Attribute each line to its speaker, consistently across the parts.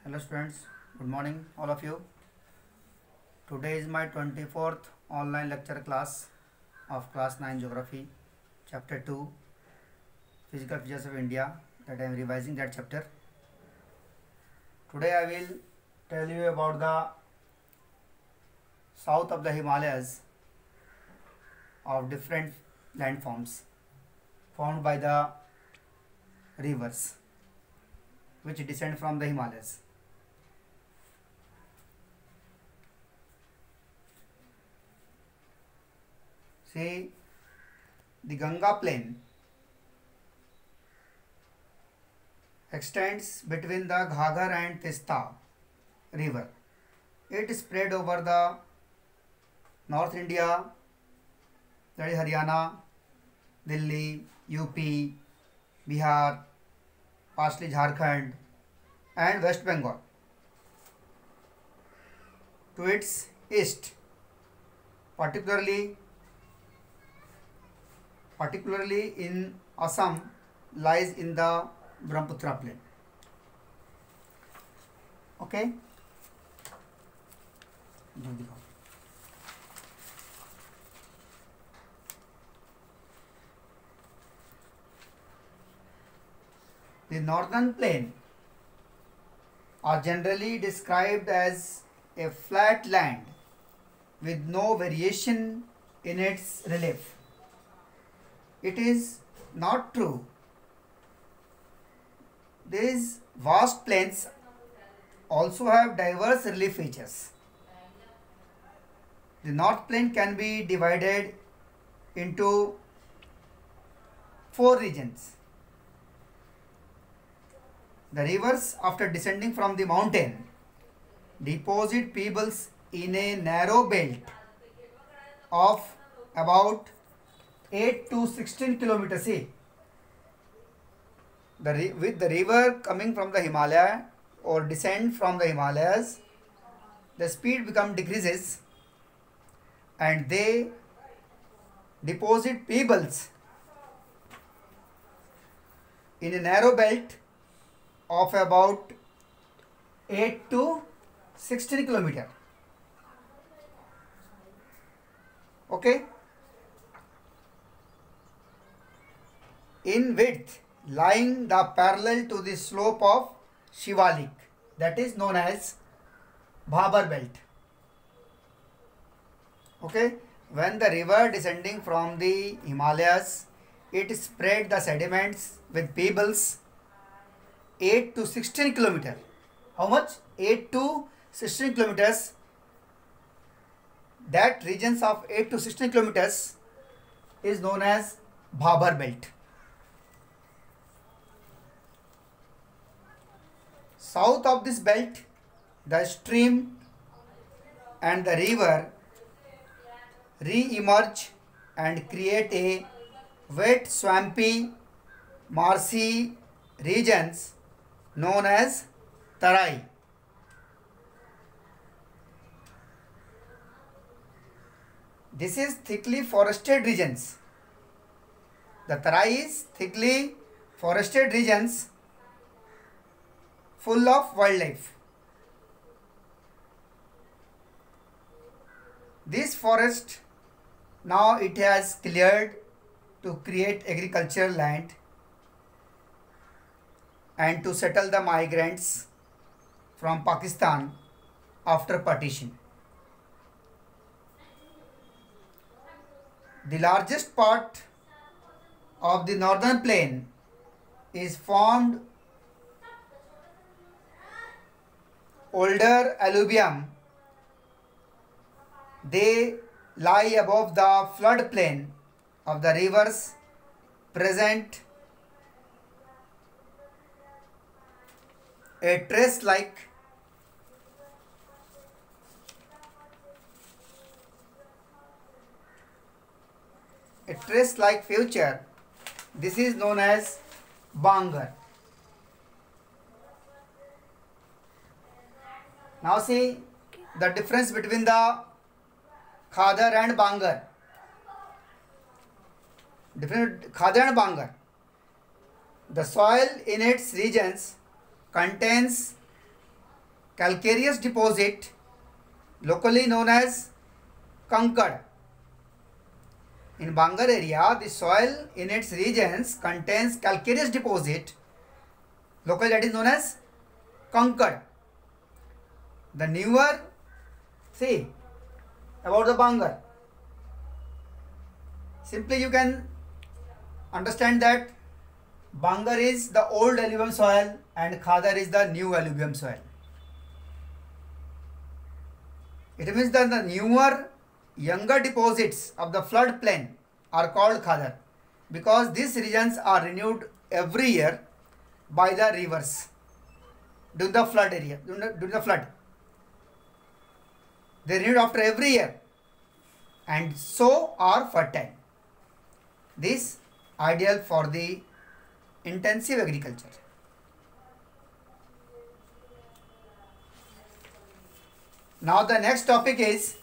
Speaker 1: Hello students, good morning all of you. Today is my 24th online lecture class of class 9 geography chapter 2 physical features of India, that I am revising that chapter. Today I will tell you about the south of the Himalayas of different landforms formed by the rivers which descend from the Himalayas. See, the Ganga plain extends between the Ghaggar and Tista river. It is spread over the North India, that is Haryana, Delhi, UP, Bihar, partially Jharkhand and West Bengal. To its east, particularly in Assam, lies in the Brahmaputra plain. Okay. The northern plain are generally described as a flat land with no variation in its relief. It is not true. These vast plains also have diverse relief features. The North Plain can be divided into 4 regions. The rivers, after descending from the mountain, deposit pebbles in a narrow belt of about 8 to 16 kilometers. With the river coming from the Himalaya or descend from the Himalayas, the speed decreases and they deposit pebbles in a narrow belt of about 8 to 16 kilometers. Okay. In width, lying the parallel to the slope of Shivalik, that is known as Bhabar belt. Okay, when the river descending from the Himalayas, it spread the sediments with pebbles 8 to 16 kilometers. How much? 8 to 16 kilometers. That regions of 8 to 16 kilometers is known as Bhabar belt. South of this belt, the stream and the river re-emerge and create a wet, swampy, marshy regions known as Tarai. This is thickly forested regions. The Tarai is thickly forested regions full of wildlife. This forest now it has cleared to create agricultural land and to settle the migrants from Pakistan after partition. The largest part of the northern plain is formed older alluvium. They lie above the flood plain of the rivers present a trace-like feature. This is known as Bangar. Now see the difference between the Khadar and Bangar. Khadar and Bangar. The soil in its regions contains calcareous deposit locally known as Kankad. In Bangar area, the soil in its regions contains calcareous deposit, locally that is known as Kankad. The newer, see about the Bangar. Simply you can understand that Bangar is the old alluvium soil and Khadar is the new alluvium soil. It means that the newer, younger deposits of the flood plain are called Khadar because these regions are renewed every year by the rivers during the flood area, during the flood. They are renewed after every year and so are fertile. This ideal for the intensive agriculture. Now the next topic is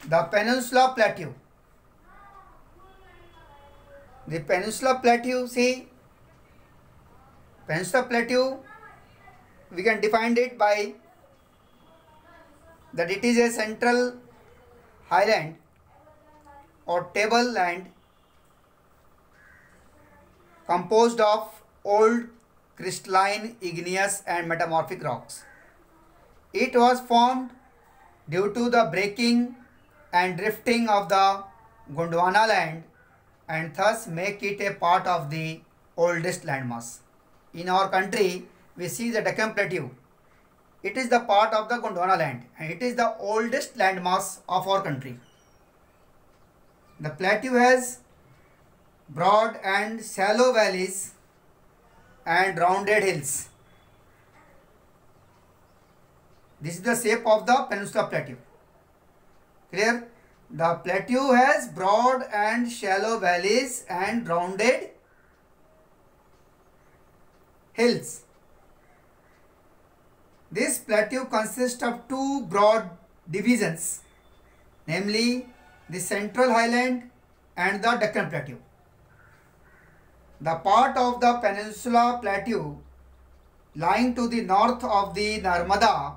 Speaker 1: the Peninsula Plateau. The Peninsula Plateau, see, Peninsula Plateau, we can define it by that it is a central highland or tableland composed of old crystalline, igneous and metamorphic rocks. It was formed due to the breaking and drifting of the Gondwana land and thus make it a part of the oldest landmass. In our country, we see the Deccan Plateau. It is the part of the Gondwana land and it is the oldest landmass of our country. The plateau has broad and shallow valleys and rounded hills. This is the shape of the Peninsula Plateau. Clear? The plateau has broad and shallow valleys and rounded hills. This plateau consists of two broad divisions, namely the Central Highland and the Deccan Plateau. The part of the Peninsula Plateau lying to the north of the Narmada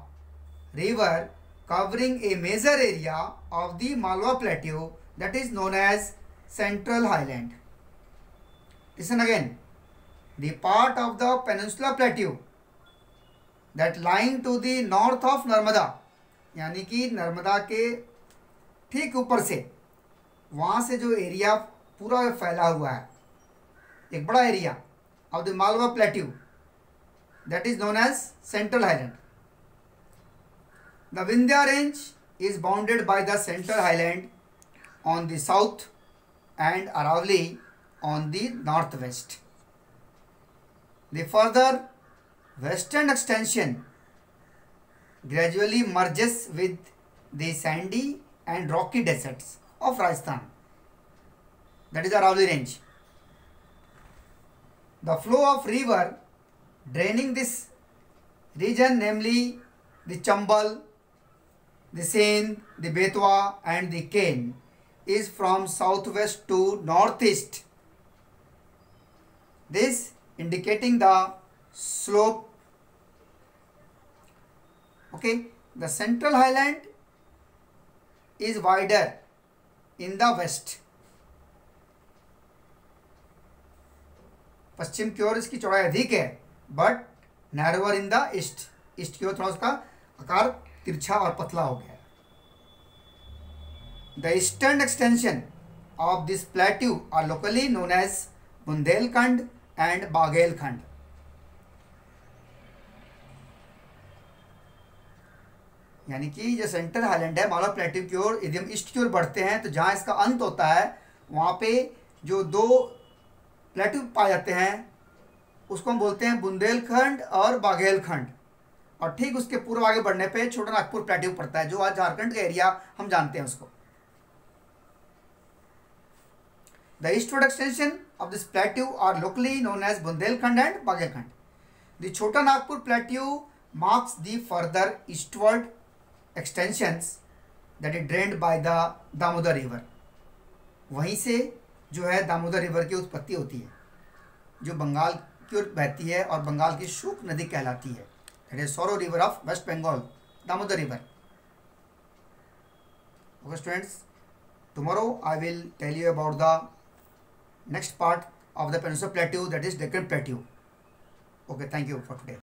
Speaker 1: river covering a major area of the Malwa Plateau, that is known as Central Highland. Listen again. The part of the Peninsula Plateau that lying to the north of Narmada, यानी कि नर्मदा के ठीक ऊपर से वहाँ से जो area पूरा फैला हुआ है, एक बड़ा area of the Malwa Plateau, that is known as Central Highland. The Vindhya range is bounded by the Central Highland on the south and Aravalli on the northwest. The further western extension gradually merges with the sandy and rocky deserts of Rajasthan, that is the Aravalli range. The flow of river draining this region, namely the Chambal, the Sindh, the Betwa and the Ken, is from southwest to northeast. This indicating the slope. Okay, the Central Highland is wider in the west. पश्चिम की ओर इसकी चौड़ाई अधिक है, but narrower in the east. East की ओर थोड़ा उसका आकार तिरछा और पतला हो गया. The eastern extension of this plateau are locally known as Bundelkhand and Baghelkhand. यानी कि जो सेंट्रल हाईलैंड है मालवा प्लेट्यू की ओर यदि हम ईस्ट की ओर बढ़ते हैं तो जहाँ इसका अंत होता है वहाँ पे जो दो प्लेट्यू पाए जाते हैं उसको हम बोलते हैं बुंदेलखंड और बाघेलखंड. और ठीक उसके पूर्व आगे बढ़ने पे छोटा नागपुर प्लेट्यू पड़ता है जो आज झारखंड का एरिया हम जानते हैं उसको. The eastward extension of this plateau are locally known as Bundelkhand and Baghelkhand. The Chota Nagpur plateau marks the further eastward extensions that is drained by the Damodar river. वहीं से जो है दामोदर रिवर की उत्पत्ति होती है जो बंगाल की ओर बहती है और बंगाल की शुक नदी कहलाती है. That is Soro river of West Bengal, Damodar river. Okay students, tomorrow I will tell you about the next part of the Peninsula Plateau, that is Deccan Plateau. Okay, thank you for today.